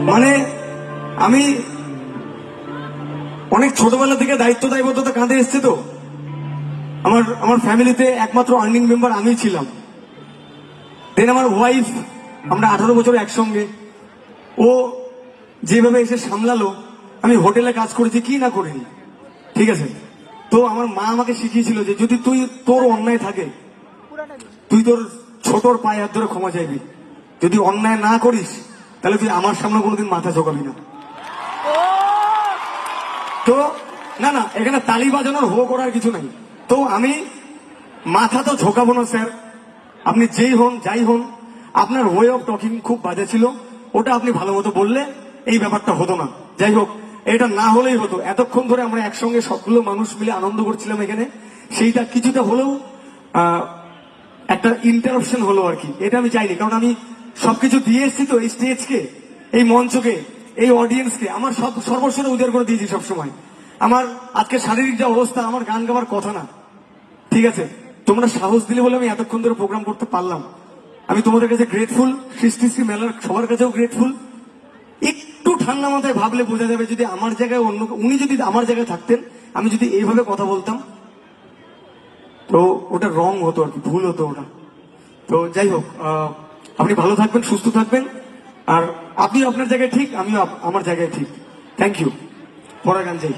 মানে আমি অনেক ছোটবেলা থেকে দায়িত্ব দায়বদ্ধতা কাঁধে এসছে তো। আমার ফ্যামিলিতে একমাত্র আর্নিং মেম্বার আমিই ছিলাম। দেন আমার ওয়াইফ, আমরা 18 বছর একসঙ্গে। ও যেভাবে এসে সামলালো, আমি হোটেলে কাজ করেছি কি না করিনি, ঠিক আছে। তো আমার মা আমাকে শিখিয়েছিল যে যদি তুই তোর অন্যায় থাকে, তুই তোর ছোটর পায়ে হাত ধরে ক্ষমা চাইবি। যদি অন্যায় না করিস তাহলে তুই আমার সামনে কোনোদিন মাথা ঝোঁকাবি না। তো না না, এখানে তালি বাজানোর হো করার কিছু নাই। তো আমি মাথা তো ঝোঁকাবো না স্যার। আপনি যেই হন যাই হন, আপনার ওয়ে অফ টকিং খুব বাজে ছিল। ওটা আপনি ভালো মতো বললে এই ব্যাপারটা হতো না। যাই হোক, এটা না হলেই হতো। এতক্ষণ ধরে আমরা একসঙ্গে সবগুলো মানুষ মিলে আনন্দ করছিলাম এখানে, সেইটা কিছুটা হলেও একটা ইন্টারাপশন হলো আর কি। এটা আমি চাইনি, কারণ আমি সবকিছু দিয়ে এসেছি তো, এই স্টেজকে, এই মঞ্চকে, এই অডিয়েন্সকে আমার সব সর্বস্ব উজাড় করে দিয়েছি সবসময়। আমার আজকে শারীরিক যা অবস্থা, আমার গান গাওয়ার কথা না, ঠিক আছে। তোমরা সাহস দিলে বলে আমি এতক্ষণ ধরে প্রোগ্রাম করতে পারলাম। আমি তোমাদের কাছে গ্রেটফুল, সৃষ্টি মেলার সবার কাছেও গ্রেটফুল। একটু ঠান্ডা মাথায় ভাবলে বোঝা যাবে, যদি আমার জায়গায় উনি যদি আমার জায়গায় থাকতেন, আমি যদি এইভাবে কথা বলতাম, তো ওটা রং হতো আর কি, ভুল হতো ওটা। তো যাই হোক, আপনি ভালো থাকবেন, সুস্থ থাকবেন। আর আপনি আপনার জায়গায় ঠিক, আমিও আমার জায়গায় ঠিক। Thank you. পরের গান যাই।